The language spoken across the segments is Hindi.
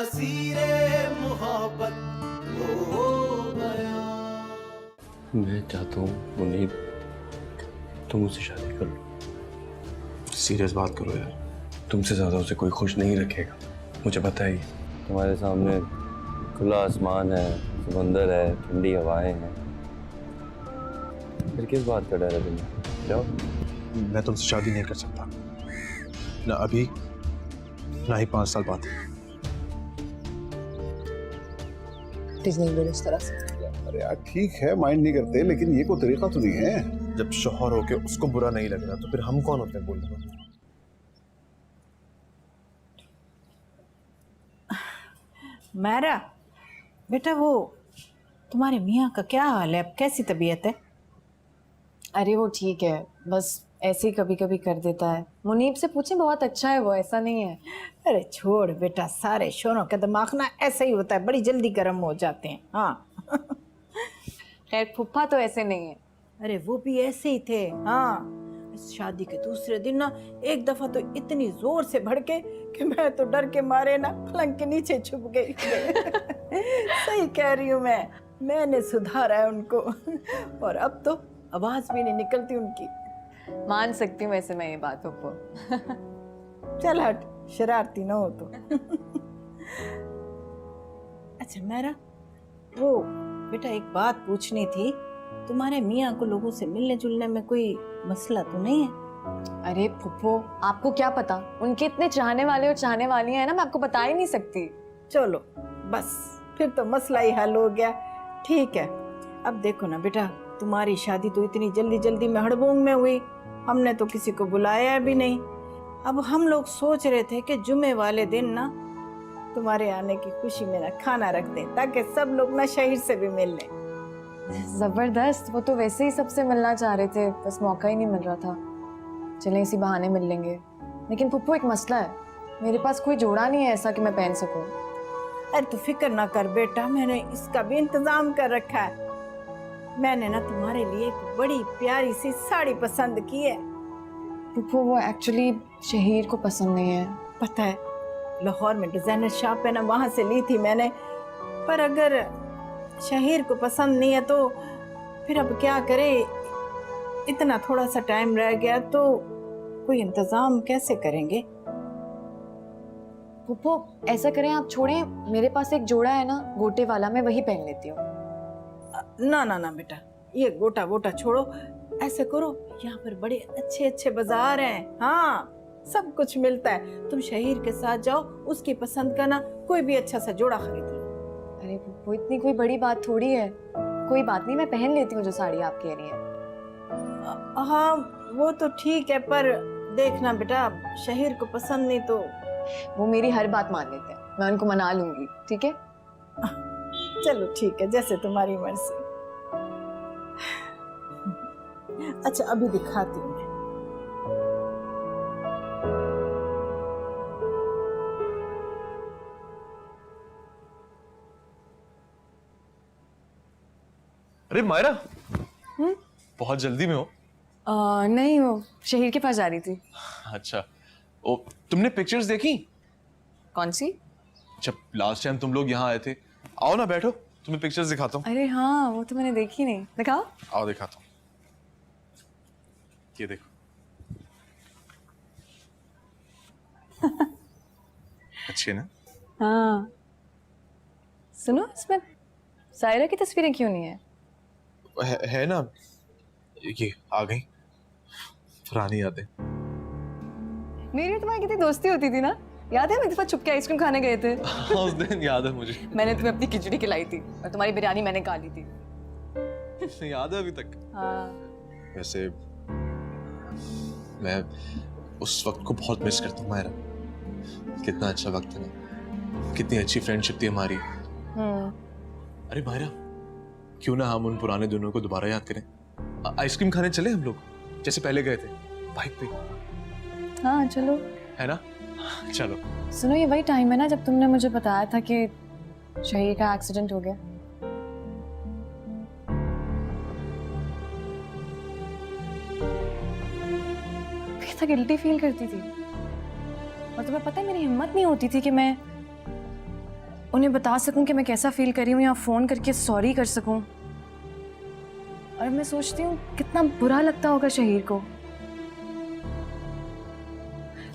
असीरे मोहब्बत हो गया। मैं चाहता हूँ मुनीब, तुम मुझसे शादी कर लो। सीरियस बात करो यार। तुमसे ज्यादा उसे कोई खुश नहीं रखेगा, मुझे पता ही। तुम्हारे सामने खुला आसमान है, समंदर है, ठंडी हवाएं हैं, फिर किस बात का डर है तुम्हें? जाओ। मैं तुमसे शादी नहीं कर सकता, ना अभी ना ही 5 साल बाद। प्लीज नहीं बोलो इस तरह से। अरे यार ठीक है, माइंड नहीं करते, लेकिन ये कोई तरीका तो नहीं है। जब शौहर होके उसको बुरा नहीं लग रहा तो फिर हम कौन होते हैं बोलने को? मैरा बेटा, वो तुम्हारे मियाँ का क्या हाल है, अब कैसी तबीयत है? अरे वो ठीक है, बस ऐसे ही कभी कभी कर देता है। मुनीब से पूछें, बहुत अच्छा है वो, ऐसा नहीं है। अरे छोड़ बेटा, सारे शोरों का दिमाग ना ऐसा ही होता है, बड़ी जल्दी गर्म हो जाते हैं। हाँ खैर फुप्पा तो ऐसे नहीं है। अरे वो भी ऐसे ही थे। हाँ इस शादी के दूसरे दिन ना एक दफा तो इतनी जोर से भड़के कि मैं तो डर के मारे ना पलंग के नीचे छुप गई। सही कह रही हूँ मैंने सुधारा है उनको, और अब तो आवाज भी नहीं निकलती उनकी। मान सकती हूँ वैसे मैं ये बात को। चल हट, शरारती ना हो तो। अच्छा मेरा वो बेटा, एक बात पूछनी थी, तुम्हारे मियाँ को लोगों से मिलने जुलने में कोई मसला तो नहीं है? अरे फुप्पो, आपको क्या पता, उनके इतने चाहने वाले और चाहने वाली हैं ना, मैं आपको बता ही नहीं सकती। चलो बस, फिर तो मसला ही हल हो गया। ठीक है, अब देखो ना बेटा, तुम्हारी शादी तो इतनी जल्दी जल्दी में हड़बोंग में हुई, हमने तो किसी को बुलाया भी नहीं। अब हम लोग सोच रहे थे कि जुमे वाले दिन ना तुम्हारे आने की खुशी में ना खाना रख दें, ताकि सब लोग ना शहीर से भी मिल लें। जबरदस्त, वो तो वैसे ही सबसे मिलना चाह रहे थे, बस मौका ही नहीं मिल रहा था। चलें इसी बहाने मिल लेंगे। लेकिन पुप्पो एक मसला है, मेरे पास कोई जोड़ा नहीं है ऐसा कि मैं पहन सकूं। अरे तू फिक्र ना कर बेटा, मैंने इसका भी इंतजाम कर रखा है। मैंने ना तुम्हारे लिए एक बड़ी प्यारी सी साड़ी पसंद की है। पुप्पो वो एक्चुअली शहीर को पसंद नहीं है। पता है, लाहौर में डिजाइनर शॉप है ना, वहां से ली थी मैंने। पर अगर शहीर को पसंद नहीं है तो फिर अब क्या करे, इतना थोड़ा सा टाइम रह गया तो कोई इंतजाम कैसे करेंगे? पुप्पो ऐसा करें, आप छोड़ें, मेरे पास एक जोड़ा है ना गोटे वाला, मैं वही पहन लेती हूँ। ना ना ना बेटा, ये गोटा वोटा छोड़ो, ऐसे करो, यहाँ पर बड़े अच्छे अच्छे बाजार हैं। हाँ सब कुछ मिलता है, तुम शहीर के साथ जाओ, उसकी पसंद का ना कोई भी अच्छा सा जोड़ा खरीद लो। अरे पुप्पो इतनी कोई बड़ी बात थोड़ी है, कोई बात नहीं, मैं पहन लेती हूँ जो साड़ी आप कह रही हैं। हाँ वो तो ठीक है, पर देखना बेटा, शहीर को पसंद नहीं तो। वो मेरी हर बात मान लेते हैं, मैं उनको मना लूंगी, ठीक है? चलो ठीक है, जैसे तुम्हारी मर्जी। अच्छा अभी दिखाती हूँ मैं। अरे मायरा, बहुत जल्दी में हो? नहीं, वो शहीर के पास जा रही थी। अच्छा, ओ तुमने पिक्चर्स देखी? कौन सी? जब लास्ट टाइम तुम लोग यहाँ आए थे। आओ ना बैठो, तुम्हें पिक्चर्स दिखाता हूँ। अरे हाँ, वो तो मैंने देखी नहीं, दिखाओ। आओ दिखाता हूँ, ये देखो। अच्छी है ना? हाँ सुनो, इसमें सायरा की तस्वीरें क्यों नहीं है? है ना, ये आ गई पुरानी यादें। मेरी तुम्हारी कितनी दोस्ती होती थी ना, याद है? हम एक दफा छुप के आइसक्रीम खाने गए थे। हाँ, उस दिन याद है मुझे। मैंने तुम्हें अपनी खिचड़ी खिलाई थी और तुम्हारी बिरयानी मैंने खा ली थी। याद है अभी तक? हाँ। वैसे मैं उस वक्त को बहुत मिस करता हूँ मायरा। कितना अच्छा वक्त है ना, कितनी अच्छी फ्रेंडशिप थी हमारी। अरे मायरा, क्यों ना हम उन पुराने दिनों को दोबारा याद करें? आइसक्रीम खाने चले हम लोग, जैसे पहले गए थे, बाइक पे। हाँ चलो। है ना? चलो। सुनो, ये वही टाइम है ना जब तुमने मुझे बताया था कि शहीर का एक्सीडेंट हो गया। कितना गिल्टी फील करती थी, और तुम्हें पता है मेरी हिम्मत नहीं होती थी कि मैं उन्हें बता सकूं कि मैं कैसा फील कर रही हूँ या फ़ोन करके सॉरी कर सकूं। और मैं सोचती हूँ कितना बुरा लगता होगा शहीर को।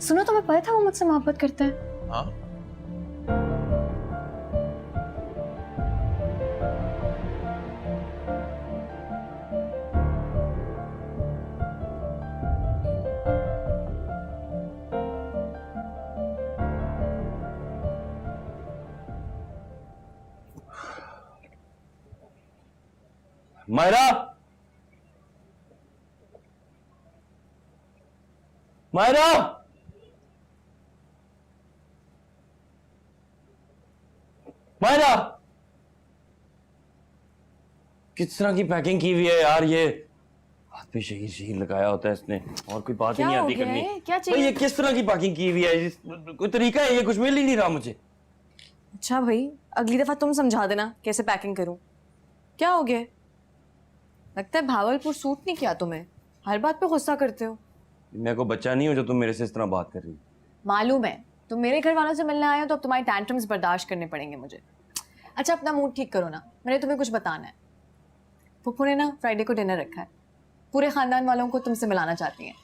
सुनो, तुम्हें पता था वो मुझसे मोहब्बत करते हैं? हाँ, मायरा, मायरा, मायरा, किस तरह की पैकिंग की हुई है यार ये। हाथ पे शहीर शहीर लगाया होता है इसने, और कोई बात ही क्या नहीं हो आती गया करनी। है? क्या भाई चाहिए? ये किस तरह की पैकिंग की हुई है? कोई तरीका है? ये कुछ मिल ही नहीं रहा मुझे। अच्छा भाई, अगली दफा तुम समझा देना कैसे पैकिंग करूं। क्या हो गया? लगता है भावलपुर सूट नहीं किया तुम्हें, हर बात पे गुस्सा करते हो। मैं को बच्चा नहीं हूं जो तुम मेरे से इस तरह बात कर रही हो। मालूम है, तुम मेरे घर वालों से मिलने आए हो तो अब तुम्हारे टैंट्रम्स बर्दाश्त करने पड़ेंगे मुझे। अच्छा, अपना मूड ठीक करो ना, मैंने तुम्हें कुछ बताना है। फुप्पू ने ना फ्राइडे को डिनर रखा है, पूरे खानदान वालों को तुमसे मिलाना चाहती हैं।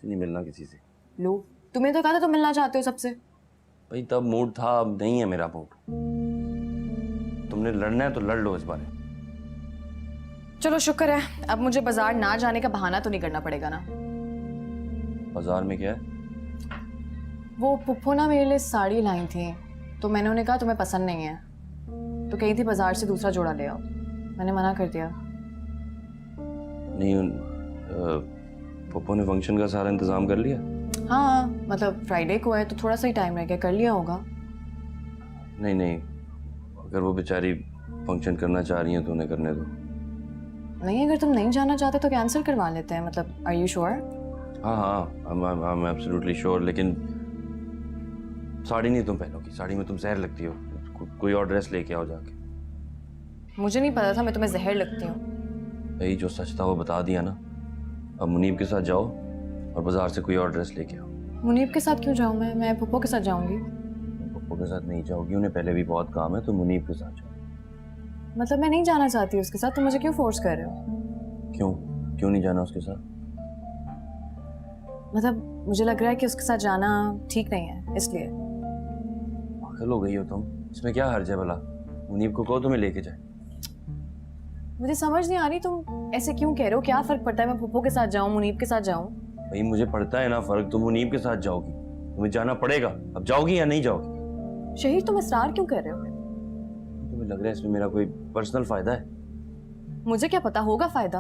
नहीं मिलना किसी से। लो, तुम्हें तो कहा था तुम मिलना चाहते हो सबसे। भाई तब मूड था, अब नहीं है मेरा मूड। तुमने लड़ना है तो लड़ लो इस बारे। चलो शुक्र है, अब मुझे बाजार ना जाने का बहाना तो नहीं करना पड़ेगा ना। बाजार में क्या है? वो पुप्पो ना मेरे लिए साड़ी लाई थी, तो मैंने उन्हें कहा तुम्हें पसंद नहीं है, तो कही थी बाजार से दूसरा जोड़ा ले आओ। मैंने मना कर दिया। नहीं, पप्पो ने फंक्शन का सारा इंतजाम कर लिया? हाँ, मतलब फ्राइडे को है तो थोड़ा सा ही टाइम रह गया, कर लिया होगा। नहीं नहीं, अगर वो बेचारी फंक्शन करना चाह रही हैं तो उन्हें करने दो। नहीं, अगर तुम नहीं जाना चाहते तो कैंसिल करवा लेते हैं। मतलब आर यू श्योर? हाँ हाँ, आई एम एब्सोल्युटली श्योर। लेकिन साड़ी नहीं तुम पहनोगी, साड़ी में तुम जहर लगती हो। कोई और ड्रेस लेके आओ जाके। मुझे नहीं पता था मैं तुम्हें जहर लगती हूँ। यही जो सच था वो बता दिया ना। अब मुनीब के साथ जाओ और बाजार से कोई और ड्रेस लेके आओ। मुनीब के साथ क्यों जाऊँ मैं पुप्पो के साथ जाऊंगी। पप्पो के साथ नहीं जाओगी, उन्हें पहले भी बहुत काम है, तो मुनीब के साथ जाओ। मतलब मैं नहीं जाना चाहती उसके साथ, तुम मुझे क्यों फोर्स कर रहे हो? क्यों क्यों नहीं जाना उसके साथ? मतलब मुझे लग रहा है कि उसके साथ जाना ठीक नहीं है, इसलिए। पागल हो गई हो तुम, इसमें क्या हर्ज है भला? मुनीब को कहो तुम्हें लेके जाए। मुझे समझ नहीं आ रही तुम ऐसे क्यों कह रहे हो। क्या फर्क पड़ता है मैं पुप्पो के साथ जाऊं मुनीब के साथ जाऊं? भाई मुझे पड़ता है ना फर्क। तुम मुनीब के साथ जाओगी, तुम्हें जाना पड़ेगा। अब जाओगी या नहीं जाओगी? शहीर, तुम इसरार क्यों कर रहे हो? तुम्हें लग रहा है इसमें मेरा कोई पर्सनल फायदा है? मुझे क्या पता होगा फायदा।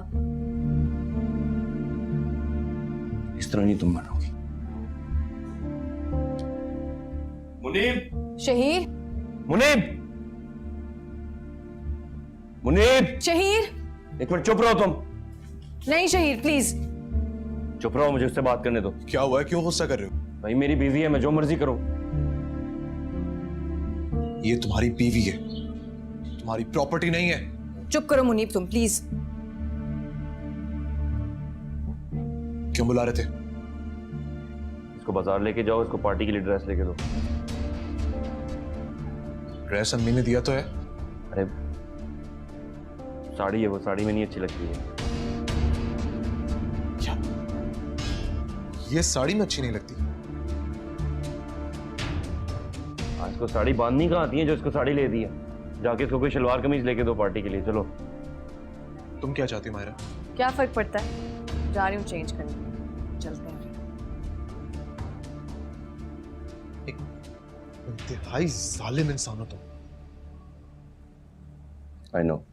इस तरह नहीं तुम मानोगी। मुनीब, शहीर, मुनीब, मुनीब, शहीर, एक मिनट चुप रहो तुम। नहीं शहीर प्लीज। चुप रहो, मुझे उससे बात करने दो। क्या हुआ है? क्यों गुस्सा कर रहे हो? भाई मेरी बीवी है, मैं जो मर्जी करूं। ये तुम्हारी बीवी है, तुम्हारी प्रॉपर्टी नहीं है। चुप करो मुनीब तुम प्लीज। क्यों बुला रहे थे? इसको बाजार लेके जाओ, इसको पार्टी के लिए ड्रेस लेके दो। ड्रेस अम्मी ने दिया तो है। अरे साड़ी है, वो साड़ी में नहीं अच्छी लगती है। क्या ये साड़ी में अच्छी नहीं लगती? आज इसको साड़ी बांधनी कहाँ आती है जो इसको साड़ी ले दी है? जाके इसको कोई शलवार कमीज लेके दो पार्टी के लिए। चलो। तुम क्या चाहती हो मायरा? क्या फर्क पड़ता है, जा रही हूँ चेंज करने, चलते हैं। एक इंतहाई जालिम इंसान हो तुम। I know.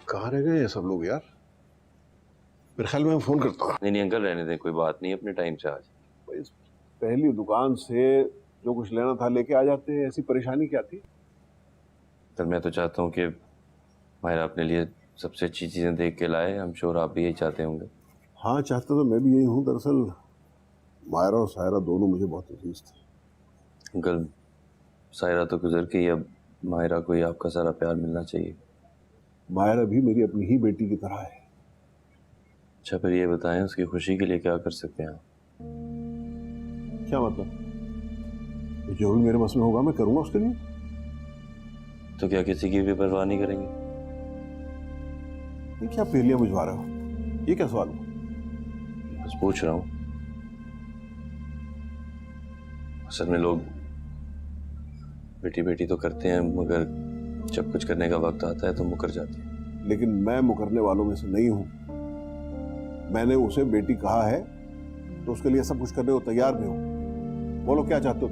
कहाँ रह गए ये सब लोग यार? मेरे ख्याल में मैं फोन करता हूँ। नहीं नहीं अंकल, रहने दें, कोई बात नहीं, अपने टाइम से आज। भाई, पहली दुकान से जो कुछ लेना था लेके आ जाते हैं, ऐसी परेशानी क्या थी? सर मैं तो चाहता हूँ कि मायरा अपने लिए सबसे अच्छी चीज़ें देख के लाए। आई एम श्योर आप भी यही चाहते होंगे। हाँ, चाहता तो मैं भी यही हूँ। दरअसल मायरा और सायरा दोनों मुझे बहुत अजीज थे। अंकल सायरा तो गुजर गई, अब मायरा को ही आपका सारा प्यार मिलना चाहिए। मायरा भी मेरी अपनी ही बेटी की तरह है। अच्छा फिर ये बताएं, उसकी खुशी के लिए क्या कर सकते हैं आप? क्या मतलब? जो भी मेरे बस में होगा मैं करूंगा उसके लिए। तो क्या किसी की भी परवाह नहीं करेंगे? ये क्या पहेलियां बुझवा रहे हो? ये क्या सवाल हुआ? बस पूछ रहा हूँ। असल में लोग बेटी बेटी तो करते हैं, मगर जब कुछ करने का वक्त आता है तो मुकर जाते हैं। लेकिन मैं मुकरने वालों में से नहीं हूं। मैंने उसे बेटी कहा है तो उसके लिए सब कुछ करने को तैयार भी हूं। बोलो क्या चाहते हो?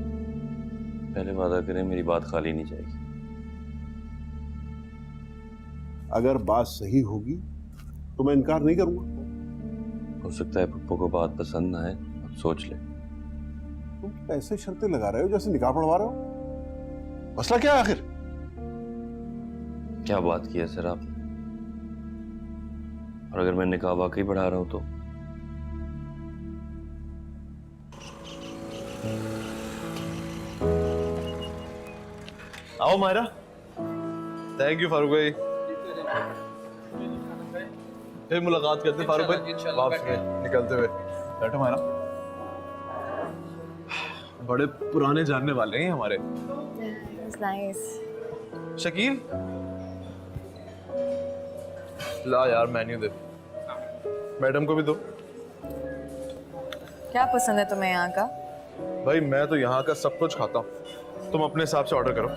पहले वादा करें मेरी बात खाली नहीं जाएगी। अगर बात सही होगी तो मैं इनकार नहीं करूंगा। हो सकता है पप्पू को बात पसंद ना आए, अब सोच ले। तुम ऐसे शर्तें लगा रहे हो जैसे निकाह पढ़वा रहे हो। मसला क्या है आखिर? क्या बात की है सर आपने? और अगर मैं निकाह वाकई बढ़ा रहा हूं तो? आओ मायरा। थैंक यू फारूक भाई। फिर मुलाकात करते हैं फारूक भाई वापस में निकलते हुए। बैठो मायरा। बड़े पुराने जानने वाले हैं हमारे। नाइस। शकील ला यार मेन्यू दे, मैडम को भी दो। क्या पसंद है तुम्हें यहाँ का? भाई मैं तो यहाँ का सब कुछ खाता हूँ, तुम अपने हिसाब से ऑर्डर करो।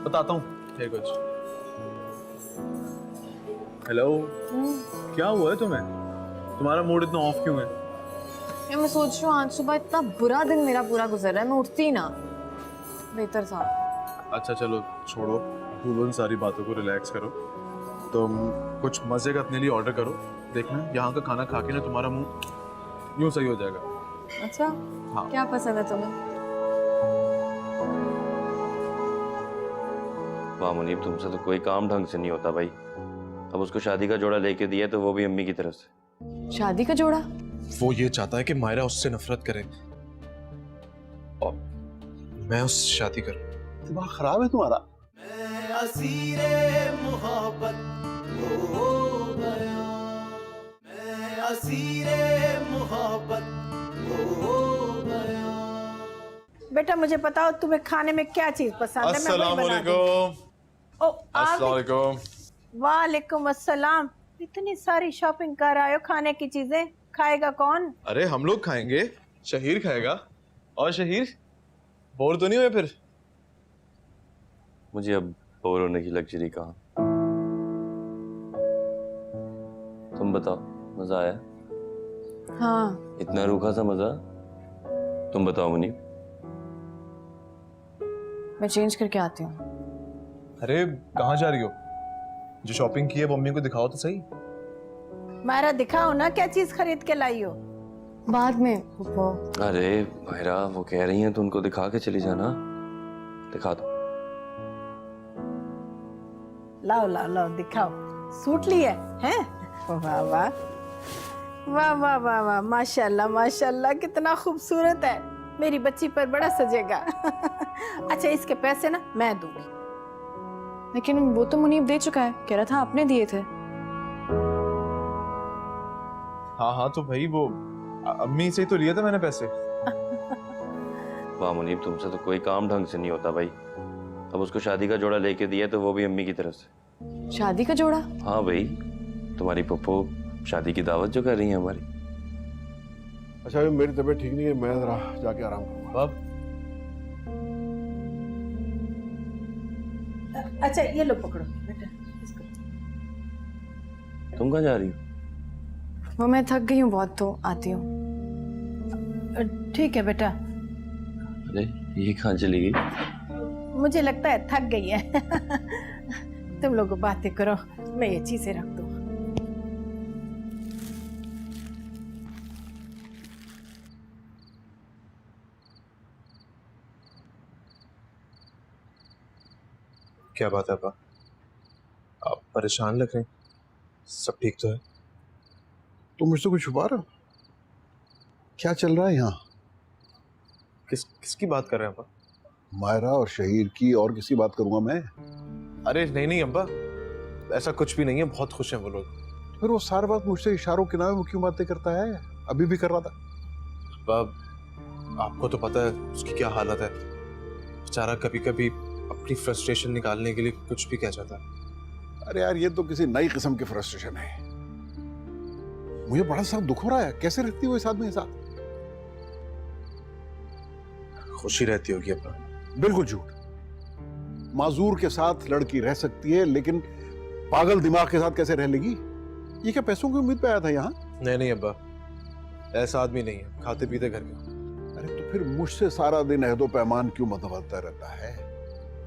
बताता हूँ ये कुछ। हेलो, क्या हुआ है तुम्हें? तुम्हारा मूड इतना ऑफ क्यों है? यार मैं सोच रही हूँ आज सुबह इतना बुरा दिन मेरा पूरा गुजर रहा है, मैं उठती ही ना। बेहतर था। अच्छा चलो छोड़ो, भूलो इन सारी बातों को, रिलैक्स करो। तुम कुछ मजे का अपने लिए ऑर्डर करो, देखना यहाँ का खाना खा के ना तुम्हारा मुंह यूं सही हो जाएगा। अच्छा हाँ। क्या पसंद है तुम्हें? वाह मुनीब, तुमसे तो कोई काम ढंग से नहीं होता भाई। अब उसको शादी का जोड़ा लेके दिया तो वो भी अम्मी की तरफ से। शादी का जोड़ा? वो ये चाहता है कि मायरा उससे नफरत करे और मैं उससे शादी करूं। दिमाग खराब है तुम्हारा। मैं असीरे मोहब्बत हो गया, मैं असीरे मोहब्बत हो गया। बेटा मुझे बताओ तुम्हें खाने में क्या चीज पसंद है, मैं वही बना दूँ। ओ अस्सलामुअलैकुम। वालेकुम अस्सलाम। इतनी सारी शॉपिंग कर आए हो, खाने की चीजें खाएगा कौन? अरे हम लोग खाएंगे, शहीर खाएगा। और शहीर बोर तो नहीं हुए फिर? मुझे अब बोर होने की लग्जरी कहाँ। तुम बताओ, मजा आया? हाँ। इतना रूखा सा मजा? तुम बताओ मुनीब। मैं चेंज करके आती हूँ। अरे कहाँ जा रही हो? जो शॉपिंग की है वो मम्मी को दिखाओ तो सही। मायरा दिखाओ ना क्या चीज खरीद के लाई हो। बाद में वो। अरे मायरा वो कह रही हैं तो उनको दिखा के चली जाना। दिखा दो। लाओ लाओ लाओ दिखाओ। सूट लिया है? वाह वाह वाह वाह वाह वाह, माशाल्लाह माशाल्लाह, कितना खूबसूरत है। मेरी बच्ची पर बड़ा सजेगा। अच्छा इसके पैसे ना मैं दूंगी। लेकिन वो तो मुनीब दे चुका है, कह रहा था आपने दिए थे। हाँ हाँ तो भाई वो अम्मी से ही तो लिया था मैंने पैसे। वाह मुनीब, तुमसे तो कोई काम ढंग से नहीं होता भाई। अब उसको शादी का जोड़ा लेके दिया तो वो भी अम्मी की तरफ से। शादी का जोड़ा? हाँ भाई, तुम्हारी पप्पू शादी की दावत जो कर रही है हमारी। अच्छा अभी मेरी तबीयत ठीक नहीं है, मैं जरा जाके आराम करूंगा। अब अच्छा ये लो पकड़ो बेटा इसको। तुम कहाँ जा रही हो? वो मैं थक गई हूँ बहुत, तो आती हूँ। ठीक है बेटा। अरे ये कहाँ चली गई? मुझे लगता है थक गई है। तुम लोग बातें करो, मैं ये चीजें रख दूँ। क्या बात है अब्बा, आप परेशान लग रहे हैं? सब ठीक तो है? तुम मुझसे कुछ छुपा रहे हो? क्या चल रहा है यहाँ? किसकी बात कर रहे हैं अब्बा? मायरा और शहीर की, और किसी बात करूंगा मैं? अरे नहीं अब्बा, ऐसा कुछ भी नहीं है, बहुत खुश हैं वो लोग। फिर वो सारी बात मुझसे इशारों के नाम वो क्यों बातें करता है? अभी भी कर रहा था। अब्बा, आपको तो पता है उसकी क्या हालत है। बेचारा कभी कभी अपनी फ्रस्ट्रेशन निकालने के लिए कुछ भी कह जाता है। अरे यार, ये तो किसी नई किस्म की फ्रस्ट्रेशन है। मुझे बड़ा सा दुख हो रहा है। कैसे रहती हो इस आदमी के साथ? खुशी रहती होगी अब्बा। बिल्कुल झूठ। माजूर के साथ लड़की रह सकती है, लेकिन पागल दिमाग के साथ कैसे रह लेगी? ये क्या पैसों की उम्मीद पे आया था यहाँ? नहीं अब्बा, ऐसा आदमी नहीं है, खाते पीते घर का। अरे तो फिर मुझसे सारा दिन अहदो पैमान क्यों बदलता रहता है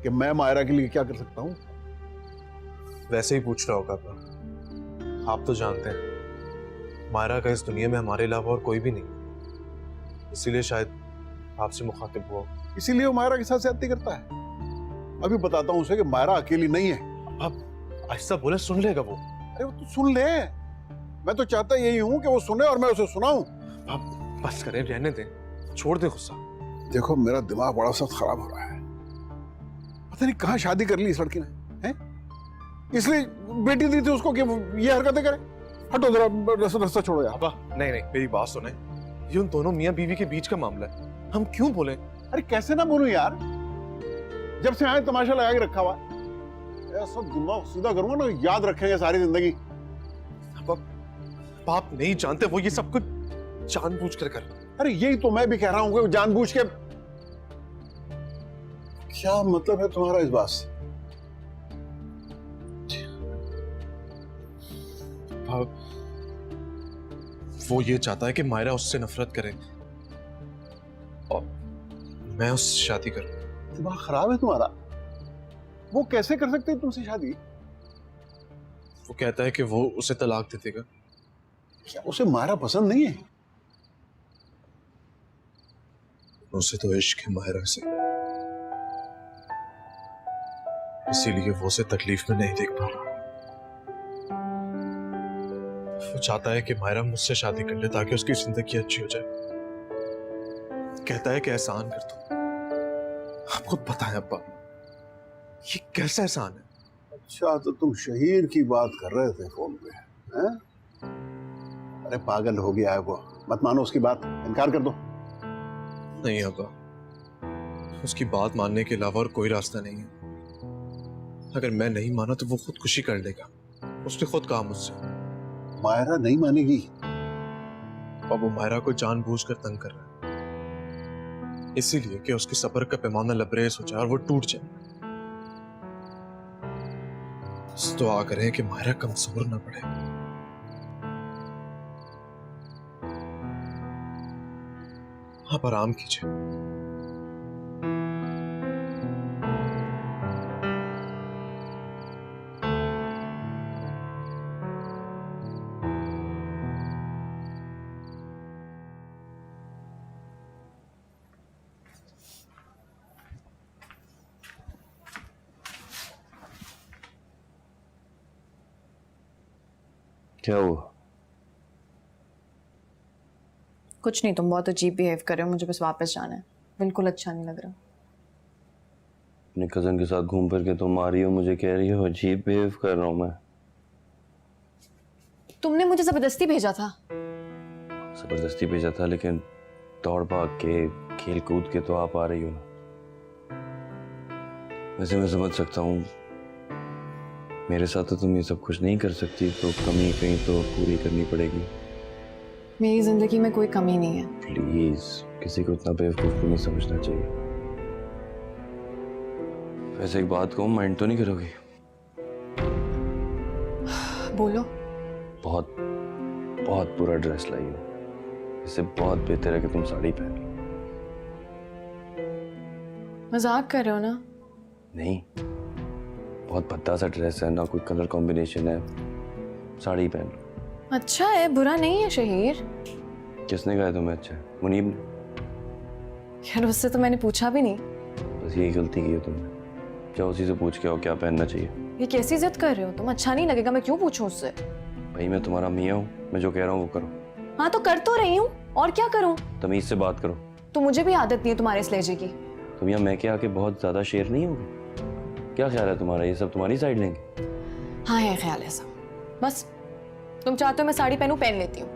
कि मैं मायरा के लिए क्या कर सकता हूँ? वैसे ही पूछ रहा होगा अब्बा। आप तो जानते हैं मायरा का इस दुनिया में हमारे अलावा और कोई भी नहीं, इसीलिए शायद आपसे मुखातिब हुआ। इसीलिए वो मायरा के साथ ज्यादती करता है। अभी बताता हूँ उसे कि मायरा अकेली नहीं है। अब ऐसा बोले सुन लेगा वो। अरे वो तो सुन ले। मैं तो चाहता यही हूँ कि वो सुने और मैं उसे सुनाऊं। आप बस करें, रहने दें, छोड़ दें गुस्सा। देखो, मेरा दिमाग बड़ा सा खराब हो रहा है। पता नहीं कहाँ शादी कर ली इस लड़की ने, हैं? इसलिए बेटी दी थी उसको कि ये हरकतें करे। हटो जरा, रास्ता छोड़ो यार। अब्बा नहीं मेरी बात सुने, ये उन दोनों मियाँ बीवी के बीच का मामला है, हम क्यों बोले? अरे कैसे ना बोलूं यार, जब से आए तमाशा लगा के रखा हुआ है। ऐसा दिमाग सीधा करूंगा ना, याद रखेंगे सारी जिंदगी। आप नहीं जानते वो ये सब कुछ जानबूझकर कर। अरे यही तो मैं भी कह रहा हूँ कि जानबूझ के। क्या मतलब है तुम्हारा इस बात से? वो ये चाहता है कि मायरा उससे नफरत करे और मैं उससे शादी करूं। दिमाग खराब है तुम्हारा। वो कैसे कर सकते हैं तुमसे शादी? वो कहता है कि वो उसे तलाक दे देगा। क्या उसे मायरा पसंद नहीं है? उसे तो इश्क है मायरा से, इसीलिए वो उसे तकलीफ में नहीं देख पा रहा। वो चाहता है कि मायरा मुझसे शादी कर ले ताकि उसकी जिंदगी अच्छी हो जाए। कहता है कि एहसान कर दो। आप खुद बताएं अब्बा, ये कैसा एहसान है? अच्छा, तो तुम शहीर की बात कर रहे थे फोन पे, हैं? अरे पागल हो गया है वो। मत मानो उसकी बात, इनकार कर दो। नहीं अब्बा, उसकी बात मानने के अलावा और कोई रास्ता नहीं है। अगर मैं नहीं माना तो वो खुदकुशी कर लेगा। उसने खुद कहा मुझसे। मायरा नहीं मानेगी। और वो मायरा को जानबूझकर तंग कर रहा है, इसीलिए कि उसके सब्र का पैमाना लबरेज हो जाए और वो टूट जाए। तो आ करें कि मायरा कमजोर ना पड़े। आप आराम कीजिए। क्या हुआ? कुछ नहीं, तुम बहुत अजीब बिहेव कर रहे हो, मुझे बस वापस जाना है। बिल्कुल अच्छा नहीं लग रहा। अपने कजन के साथ घूम फिर के तुम आ रही हो, मुझे कह रही हो अजीब बिहेव कर रहा हूँ मैं। तुमने मुझे जबरदस्ती भेजा था। जबरदस्ती भेजा था, लेकिन दौड़ भाग के खेल कूद के तो आप आ रही हो ना। वैसे मैं समझ सकता हूँ, मेरे साथ तो तुम ये सब कुछ नहीं कर सकती, तो कमी कहीं तो पूरी करनी पड़ेगी। मेरी जिंदगी में कोई कमी नहीं है। प्लीज, किसी को इतना बेवकूफ भी नहीं समझना चाहिए। वैसे एक बात कहूँ, माइंड तो नहीं करोगी? बोलो। बहुत बहुत बुरा ड्रेस लाई हो, इससे बहुत बेहतर है कि तुम साड़ी पहन लो। मजाक कर रहे हो ना? नहीं, बहुत भद्दा सा ड्रेस है ना, कोई कलर कॉम्बिनेशन है, साड़ी पहन लो। अच्छा है, बुरा नहीं है शहीर। किसने कहा तुम्हें अच्छा है? मुनीब ने। यार उससे तो मैंने पूछा भी नहीं। बस यही गलती की है तुमने। क्या उसी से पूछ के आओ क्या पहनना चाहिए। ये कैसी जिद कर रहे हो तुम? अच्छा नहीं लगेगा, मैं क्यों पूछूं उससे? भाई मैं तुम्हारा मियाँ हूँ, मैं जो कह रहा हूँ वो करो। हाँ तो कर तो रही हूँ, और क्या करूँ? तमीज से बात करो। तो मुझे भी आदत नहीं है तुम्हारे इस लहजे की। तुम यहाँ मैं के आके बहुत ज्यादा शेर नहीं होगी? क्या ख्याल है तुम्हारा, ये सब तुम्हारी साइड लेंगे? हाँ है ख्याल ऐसा। बस तुम चाहते हो मैं साड़ी पहनूं, पहन लेती हूँ।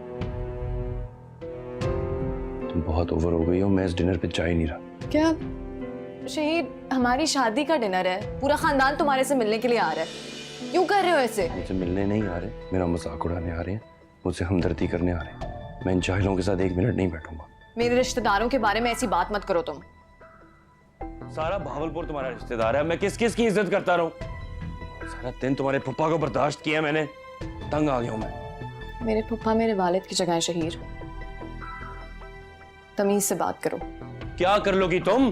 तुम बहुत ओवर हो गई हो, मैं इस डिनर पे जा ही नहीं रहा। क्या शहीद, हमारी शादी का डिनर है, पूरा खानदान तुम्हारे से मिलने के लिए आ रहा है, क्यों कर रहे हो ऐसे? मुझसे मिलने नहीं आ रहे, मेरा मजाक उड़ाने आ रहे हैं, मुझसे हमदर्दी करने आ रहे हैं। मैं इन जाहिलों के साथ 1 मिनट नहीं बैठूंगा। मेरे रिश्तेदारों के बारे में ऐसी बात मत करो तुम। सारा भावलपुर तुम्हारा रिश्तेदार है, मैं किस किस की इज्जत करता रहूं? सारा दिन तुम्हारे पप्पा को बर्दाश्त किया मैंने, तंग आ गया हूं मैं। मेरे पप्पा मेरे वालिद की जगह है शहीर, तमीज से बात करो। क्या कर लोगी तुम?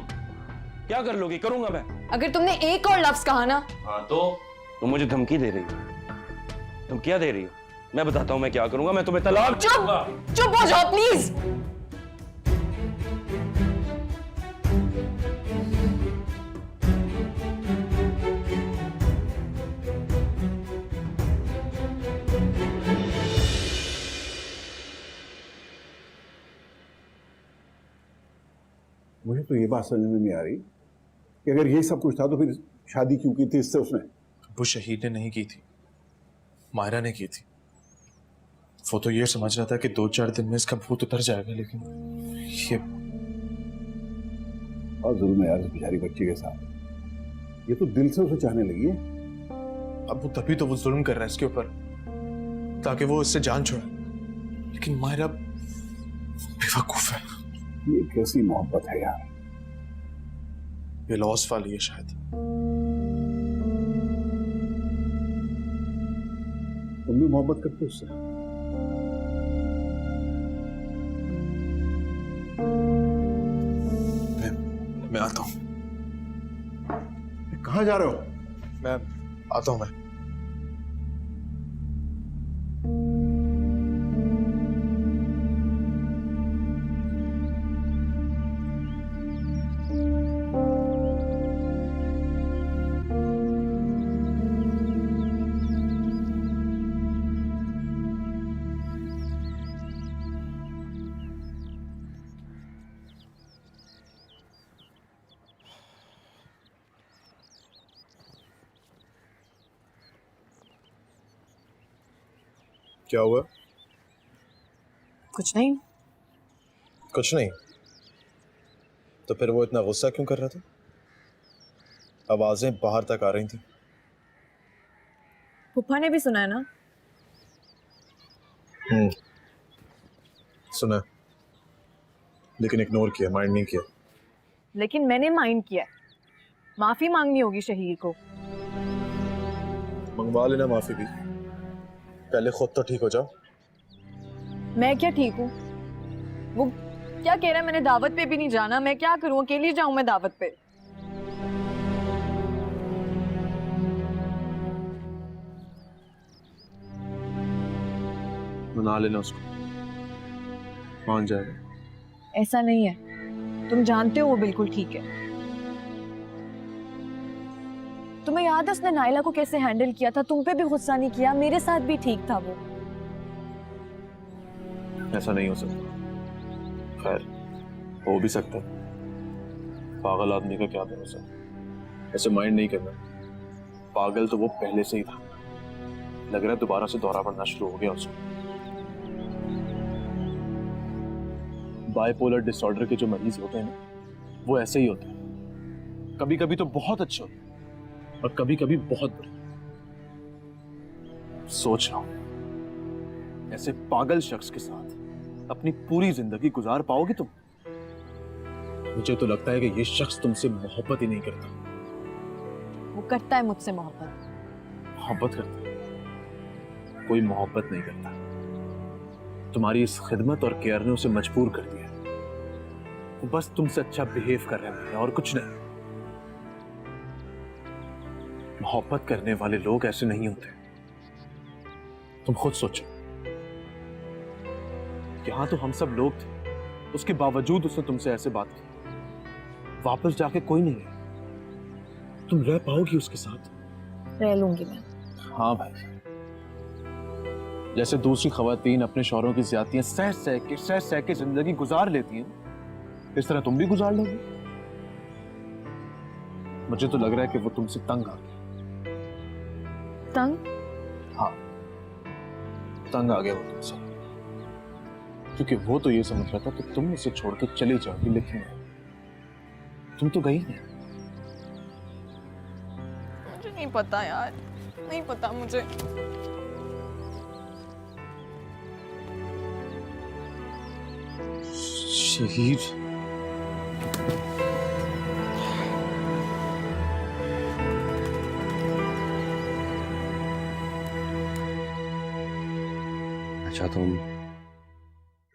क्या कर लोगी? करूंगा मैं। अगर तुमने एक और लफ्ज कहा ना। हाँ तो तुम मुझे धमकी दे रही हो? तुम क्या दे रही हो? मैं बताता हूं मैं क्या करूंगा, मैं तुम्हें तलाक दूंगा। चुप हो जाओ प्लीज। मुझे तो ये बात समझ में नहीं आ रही कि अगर ये सब कुछ था तो फिर शादी क्यों की थी इससे उसने? वो शहीद ने नहीं की थी, मायरा ने की थी। वो तो ये समझ रहा था कि 2-4 दिन में इसका भूत उतर जाएगा, लेकिन ये और जुल्म है यार इस बेचारी बच्ची के साथ। ये तो दिल से उसे चाहने लगी है। अब वो तभी तो वो जुल्म कर रहा है इसके ऊपर, ताकि वो इससे जान छुड़ाए, लेकिन मायरा बेवकूफ है। ये कैसी मोहब्बत है यार? ये लॉस वाली है शायद। तुम भी मोहब्बत करते हो उससे? मैं आता हूं। कहाँ जा रहे हो? मैं आता हूं। मैं क्या हुआ? कुछ नहीं। कुछ नहीं। तो फिर वो इतना गुस्सा क्यों कर रहा था? आवाजें बाहर तक आ रही थी। फूफा ने भी सुना है ना? सुना, लेकिन इग्नोर किया, माइंड नहीं किया। लेकिन मैंने माइंड किया है। माफी मांगनी होगी शहीर को। मंगवा लेना माफी भी, पहले खुद तो ठीक हो जाओ। मैं क्या ठीक हूँ? वो क्या कह रहा है मैंने दावत पे भी नहीं जाना, मैं क्या करूँ? अकेली जाऊं मैं दावत पे? मना लेना उसको, मान जाएगा। ऐसा नहीं है, तुम जानते हो वो बिल्कुल ठीक है। तुम्हें याद है उसने नाइला को कैसे हैंडल किया था? तुम पे भी गुस्सा नहीं किया, मेरे साथ भी ठीक था वो। ऐसा नहीं हो सकता। खैर, हो भी सकता है। पागल आदमी का क्या भरोसा। ऐसे माइंड नहीं करना। पागल तो वो पहले से ही था। लग रहा है दोबारा से दौरा पड़ना शुरू हो गया उसको। बाइपोलर डिसऑर्डर के जो मरीज होते हैं ना, वो ऐसे ही होते हैं। कभी कभी तो बहुत अच्छे होते हैं और कभी कभी बहुत बुरे। सोच रहा हूं, ऐसे पागल शख्स के साथ अपनी पूरी जिंदगी गुजार पाओगे तुम? मुझे तो लगता है कि ये शख्स तुमसे मोहब्बत ही नहीं करता। वो करता है मुझसे मोहब्बत। मोहब्बत करता है, कोई मोहब्बत नहीं करता। तुम्हारी इस खिदमत और केयर ने उसे मजबूर कर दिया। वो बस तुमसे अच्छा बिहेव कर रहे हैं और कुछ नहीं। मोहब्बत करने वाले लोग ऐसे नहीं होते। तुम खुद सोचो, यहां तो हम सब लोग थे, उसके बावजूद उसने तुमसे ऐसे बात की। वापस जाके कोई नहीं है। तुम रह पाओगी उसके साथ? रह लूंगी मैं। हाँ भाई, जैसे दूसरी खवातीन अपने शौहरों की ज्यादतियां सह के जिंदगी गुजार लेती हैं, इस तरह तुम भी गुजार लोगे। मुझे तो लग रहा है कि वो तुमसे तंग आ गई। तंग? हाँ, तंग आ गया वो तुमसे, क्योंकि वो तो ये समझ रहा था कि तुम उसे छोड़कर चली जाओगी, लेकिन तुम तो गई नहीं। मुझे नहीं पता यार, नहीं पता मुझे। शहीद, मैं चाहता हूँ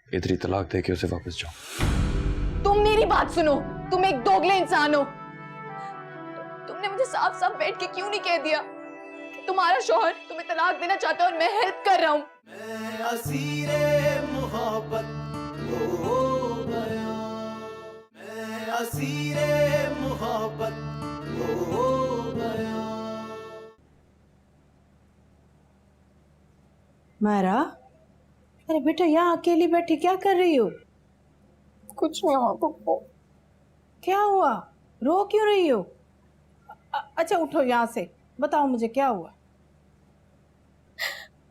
इधर तलाक दे के उसे वापस जाओ। तुम मेरी बात सुनो, तुम एक दोगले इंसान हो। तुमने मुझे साफ साफ बैठ के क्यों नहीं कह दिया कि तुम्हारा शौहर तुम्हें तलाक देना चाहता है और मैं हेल्प कर रहा हूँ? मैं असीरे मोहब्बत हो गया, मैं असीरे मोहब्बत हो गया। मायरा, अरे बेटा यहाँ अकेली बैठी क्या कर रही हो? कुछ नहीं हुआ पप्पू। क्या हुआ? रो क्यों रही हो? अच्छा उठो यहाँ से, बताओ मुझे क्या हुआ?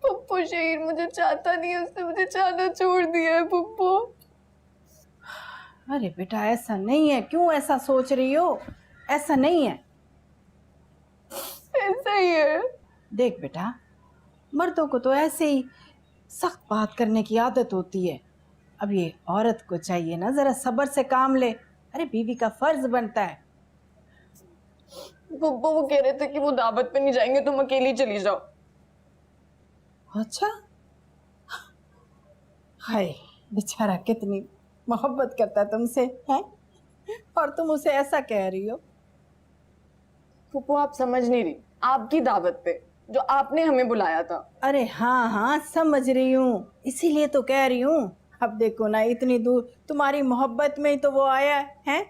पप्पू शहीर मुझे चाहता नहीं, उसने मुझे चाहना छोड़ दिया है पप्पू। अरे बेटा ऐसा नहीं है, क्यों ऐसा सोच रही हो? ऐसा नहीं है। ऐसा ही है। देख बेटा, मर्दों को तो ऐसे ही सख्त बात करने की आदत होती है। अब ये औरत को चाहिए ना जरा सब्र से काम ले। अरे बीवी का फर्ज बनता है। पप्पू वो कह रहे थे कि वो दावत पे नहीं जाएंगे, तुम अकेली चली जाओ। अच्छा, हाय बेचारा कितनी मोहब्बत करता है तुमसे, हैं? और तुम उसे ऐसा कह रही हो? पप्पू आप समझ नहीं रही, आपकी दावत पे जो आपने हमें बुलाया था। अरे हाँ हाँ समझ रही हूँ, इसीलिए तो कह रही हूँ। अब देखो ना, इतनी दूर तुम्हारी मोहब्बत में ही तो वो आया है।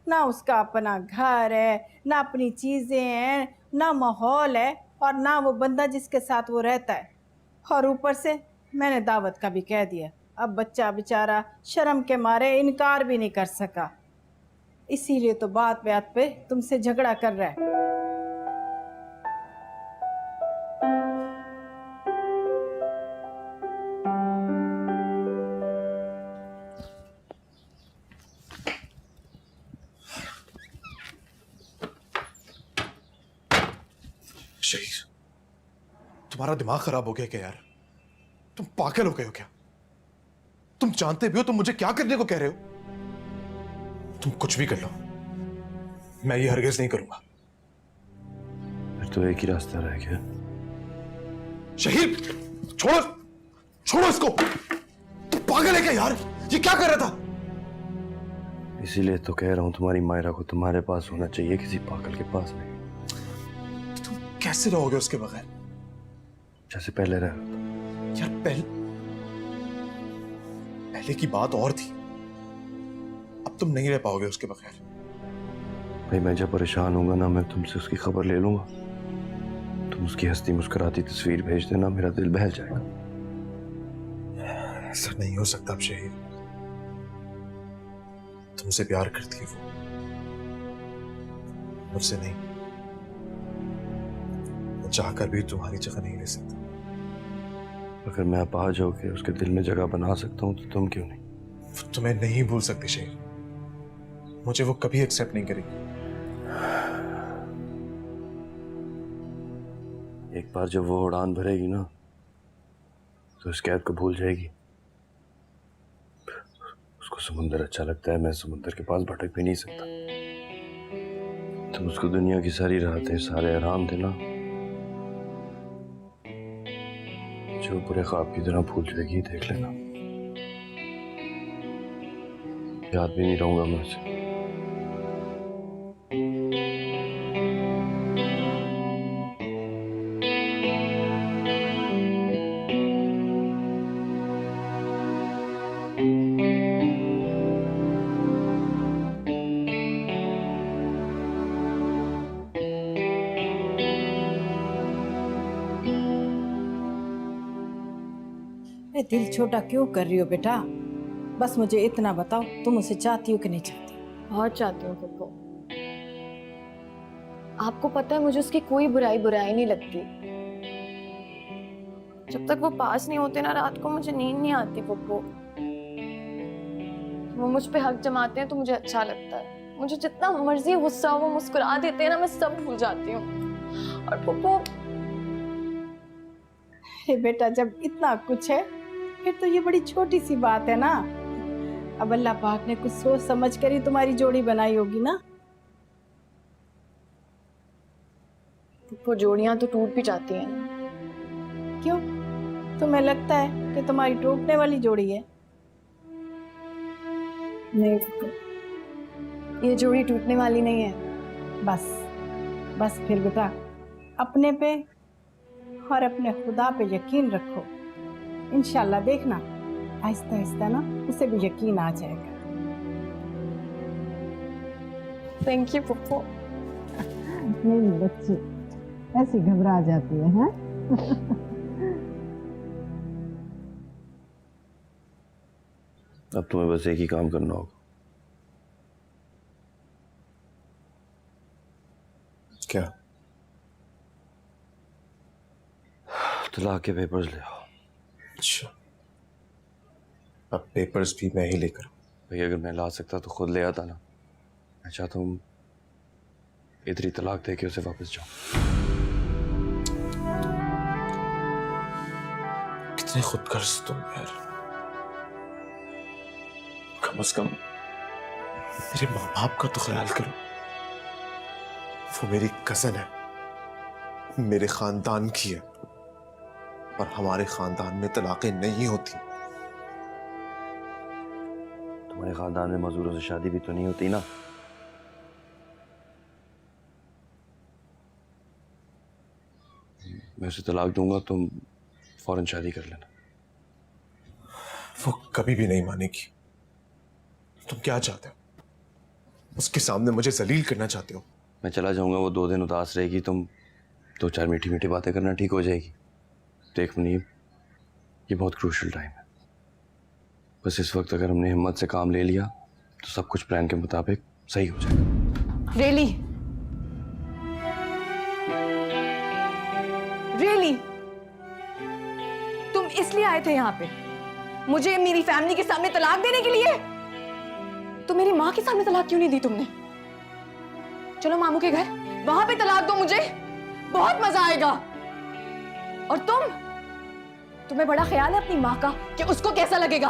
ना उसका अपना घर है, ना अपनी चीजें हैं, ना माहौल है, और ना वो बंदा जिसके साथ वो रहता है। और ऊपर से मैंने दावत का भी कह दिया। अब बच्चा बेचारा शर्म के मारे इनकार भी नहीं कर सका, इसीलिए तो बात बात पे तुमसे झगड़ा कर रहा है। शहीद, तुम्हारा दिमाग खराब हो गया क्या यार? तुम पागल हो गए हो क्या? तुम जानते भी हो तुम मुझे क्या करने को कह रहे हो? तुम कुछ भी कर लो, मैं ये हरगिज नहीं करूंगा। फिर तो एक ही रास्ता रह गया। शहीद, छोड़ो, छोड़ो इसको। तुम पागल है क्या यार? ये क्या कर रहा था? इसीलिए तो कह रहा हूँ तुम्हारी मायरा को तुम्हारे पास होना चाहिए, किसी पागल के पास नहीं। तुम कैसे रहोगे उसके बगैर? जैसे पहले रहा यार पहले की बात और थी, अब तुम नहीं रह पाओगे उसके बगैर। भाई, मैं जब परेशान होऊंगा ना, मैं तुमसे उसकी खबर ले लूंगा। तुम उसकी हंसती मुस्कुराती तस्वीर भेज देना, मेरा दिल बहल जाएगा। ऐसा नहीं हो सकता अब शहीद, तुमसे प्यार करती है वो, मुझसे नहीं। मैं चाहकर भी तुम्हारी जगह नहीं ले सकता। अगर मैं आप आ जाओ के उसके दिल में जगह बना सकता हूँ तो तुम क्यों नहीं? वो तुम्हें नहीं भूल सकती शहीद, मुझे वो कभी एक्सेप्ट नहीं करेगी। एक बार जब वो उड़ान भरेगी ना, तो इस कैद को भूल जाएगी। उसको समुंदर अच्छा लगता है, मैं समुंदर के पास भटक भी नहीं सकता। तुम उसको दुनिया की सारी राहतें, सारे आराम देना, जो बुरे ख्वाब की तरह भूल जाएगी। देख लेना, याद भी नहीं रहूंगा मैं उसे। अरे दिल छोटा क्यों कर रही हो बेटा? बस मुझे इतना बताओ, तुम उसे चाहती हो कि नहीं चाहती? बहुत चाहती हूँ पप्पू। आपको पता है मुझे उसकी कोई बुराई नहीं लगती। जब तक वो पास नहीं होते ना रात को मुझे नींद नहीं आती पप्पू। वो मुझ पे हक जमाते हैं तो मुझे अच्छा लगता है। मुझे जितना मर्जी गुस्सा हो वो मुस्कुरा देते हैं ना, मैं सब भूल जाती हूँ। और पप्पू अरे बेटा, जब इतना कुछ है फिर तो ये बड़ी छोटी सी बात है ना। अब अल्लाह पाक ने कुछ सोच समझ कर ही तुम्हारी जोड़ी बनाई होगी ना। पप्पू जोड़ियां तो टूट भी जाती हैं। क्यों? तुम्हें लगता है कि तुम्हारी टूटने वाली जोड़ी है? नहीं पप्पू, ये जोड़ी टूटने वाली नहीं है। बस बस फिर बेटा, अपने पे और अपने खुदा पे यकीन रखो। इंशाल्लाह देखना, आहिस्ता आहिस्ता ना उसे भी यकीन आ जाएगा। Thank you Pappu. मेरी बच्ची ऐसी घबरा जाती है, हैं? अब तुम्हें बस एक ही काम करना होगा। क्या? तलाक के पेपर्स ले आओ। अच्छा, अब पेपर्स भी मैं ही लेकर आऊं? भाई अगर मैं ला सकता तो खुद ले आता ना। मैं चाहता हूँ इधर ही तलाक दे के उसे वापस जाऊं। कितने खुदगर्ज तुम यार। कम से कम मेरे माँ बाप का तो ख्याल करो। वो मेरी कजन है, मेरे खानदान की है, और हमारे खानदान में तलाकें नहीं होती। तुम्हारे खानदान में मजदूरों से शादी भी तो नहीं होती ना। मैं उसे तलाक दूंगा, तुम फौरन शादी कर लेना। वो कभी भी नहीं मानेगी। तुम क्या चाहते हो? उसके सामने मुझे जलील करना चाहते हो? मैं चला जाऊंगा, वो 2 दिन उदास रहेगी, तुम 2-4 मीठी मीठी बातें करना, ठीक हो जाएगी। देख मुनीब, ये बहुत क्रूशल टाइम है। बस इस वक्त अगर हमने हिम्मत से काम ले लिया तो सब कुछ प्लान के मुताबिक सही हो जाएगा। रियली रियली तुम इसलिए आए थे यहाँ पे मुझे मेरी फैमिली के सामने तलाक देने के लिए? तो मेरी माँ के सामने तलाक क्यों नहीं दी तुमने? चलो मामू के घर, वहां पे तलाक दो मुझे, बहुत मजा आएगा। और तुम्हें बड़ा ख्याल है अपनी माँ का कि उसको कैसा लगेगा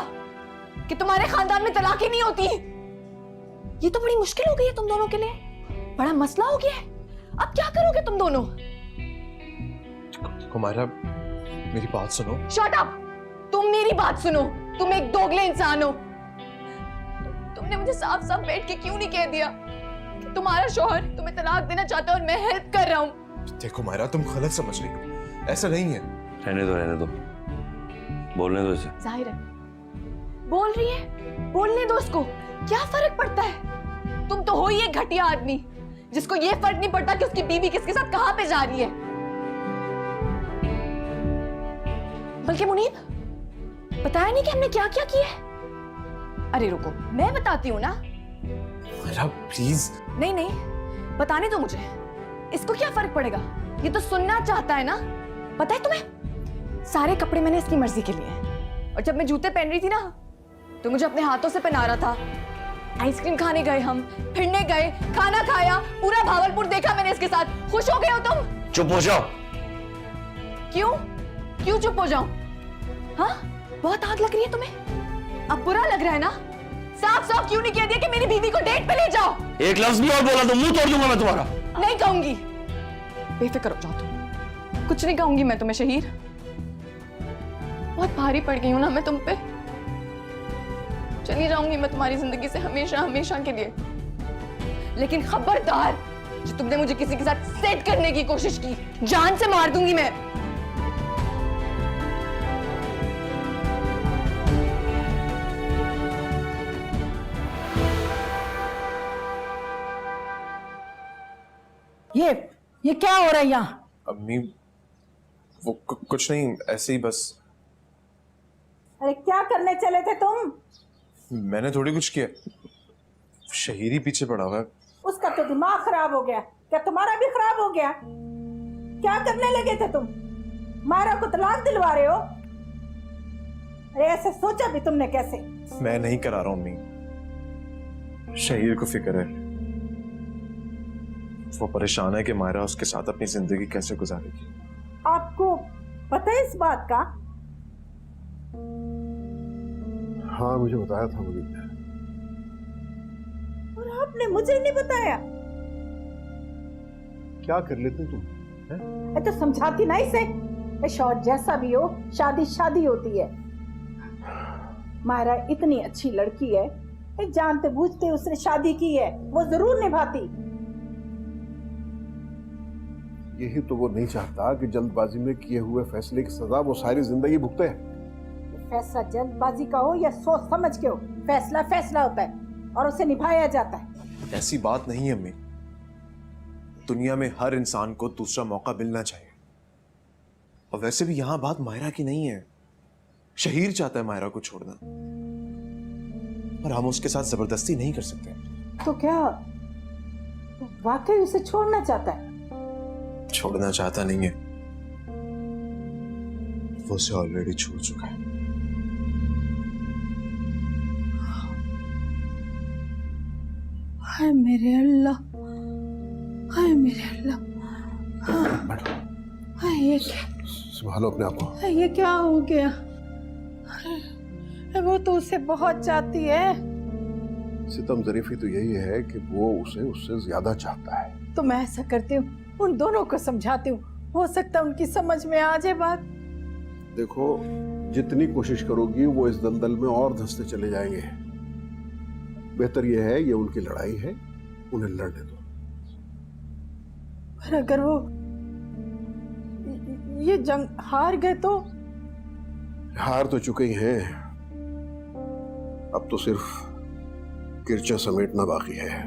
कि तुम्हारे खानदान में तलाक ही नहीं होती? ये तो बड़ी मुश्किल हो गई है तुम दोनों के लिए, बड़ा मसला हो गया है। अब क्या करोगे तुम दोनों? हुमायरा, मेरी बात सुनो। Shut up! तुम मेरी बात सुनो, तुम एक दोगले इंसान हो। तुमने मुझे साफ साफ बैठ के क्यों नहीं कह दिया कि तुम्हारा शौहर तुम्हें तलाक देना चाहता है और मैं हेल्प कर रहा हूँ? देखो हुमायरा, तुम गलत समझ रही हो, ऐसा नहीं है। रहने दो, बोलने दो इसे। जाहिर है बोल रही है, बोलने दो उसको, क्या फर्क पड़ता है? तुम तो हो ही एक घटिया आदमी जिसको ये फर्क नहीं पड़ता कि उसकी बीवी किसके साथ कहां पे जा रही है। बल्कि मुनीब, बताया नहीं कि हमने क्या क्या किया है? अरे रुको, मैं बताती हूँ ना। हुमायरा प्लीज। नहीं, बताने दो मुझे, इसको क्या फर्क पड़ेगा? ये तो सुनना चाहता है ना। पता है तुम्हें, सारे कपड़े मैंने इसकी मर्जी के लिए हैं। और जब मैं जूते पहन रही थी ना तो मुझे अपने हाथों से पहना रहा था। आइसक्रीम खाने गए, हम फिरने गए, खाना खाया, पूरा भावलपुर देखा मैंने इसके साथ। खुश हो गए हो तुम? चुप हो जाओ। क्यों चुप हो जाऊं? हाँ, बहुत आग लग रही है तुम्हें? अब बुरा लग रहा है ना? साफ साफ क्यों नहीं कह दिया कि मेरी बीवी को डेट पे ले जाओ? एक लफ्ज भी और बोला तो मुंह तोड़ दूंगा मैं तुम्हारा। नहीं कहूंगी, बेफिक्र हो जाओ तुम। कुछ नहीं कहूंगी मैं तुम्हें शहीर। बहुत भारी पड़ गई हूं ना मैं तुम पे। चली जाऊंगी मैं तुम्हारी जिंदगी से हमेशा हमेशा के लिए। लेकिन खबरदार, जो तुमने मुझे किसी के साथ सेट करने की कोशिश की, जान से मार दूंगी मैं। ये क्या हो रहा है यहाँ? अम्मी, वो कुछ नहीं, ऐसे ही बस। अरे क्या करने चले थे तुम? मैंने थोड़ी कुछ किया, शहीर ही पीछे पड़ा हुआ है। उसका तो दिमाग खराब हो गया, क्या तुम्हारा भी खराब हो गया? क्या करने लगे थे तुम? मायरा को तलाक दिलवा रहे हो? अरे ऐसे सोचा भी तुमने कैसे? मैं नहीं करा रहा हूं अम्मी, शहीर को फिक्र है। वो परेशान है कि मायरा उसके साथ अपनी जिंदगी कैसे गुजारेगी। आपको पता है इस बात का? हाँ मुझे बताया था मुझे। और आपने मुझे नहीं बताया? क्या कर लेते तुम? मैं तो समझाती ना इसे। शौहर जैसा भी हो, शादी शादी होती है। मायरा इतनी अच्छी लड़की है, जानते बूझते उसने शादी की है, वो जरूर निभाती। यही तो वो नहीं चाहता कि जल्दबाजी में किए हुए फैसले की सजा वो सारी जिंदगी भुगते। फैसला जल्दबाजी का हो या सोच समझ के हो, फैसला फैसला होता है और उसे निभाया जाता है। ऐसी बात नहीं है अम्मी, दुनिया में हर इंसान को दूसरा मौका मिलना चाहिए। और वैसे भी यहां बात मायरा की नहीं है, शहीर चाहता है मायरा को छोड़ना, और हम उसके साथ जबरदस्ती नहीं कर सकते। तो क्या वाकई उसे छोड़ना चाहता है? छोड़ना चाहता नहीं है, वो उसे ऑलरेडी छोड़ चुका है। हाय मेरे अल्लाह, हाय मेरे अल्लाह, हाय ये क्या, संभालो अपने आप को। ये क्या हो गया? वो तो उसे बहुत चाहती है। सितम ज़रीफ़ी तो यही है कि वो उसे उससे ज्यादा चाहता है। तो मैं ऐसा करती हूँ, उन दोनों को समझाती हूँ, हो सकता है उनकी समझ में आ जाए बात। देखो जितनी कोशिश करोगी वो इस दलदल में और धंसते चले जाएंगे। बेहतर यह है, ये उनकी लड़ाई है, उन्हें लड़ने दो। पर अगर वो ये जंग हार गए तो? हार तो चुके ही हैं, अब तो सिर्फ किरचा समेटना बाकी है।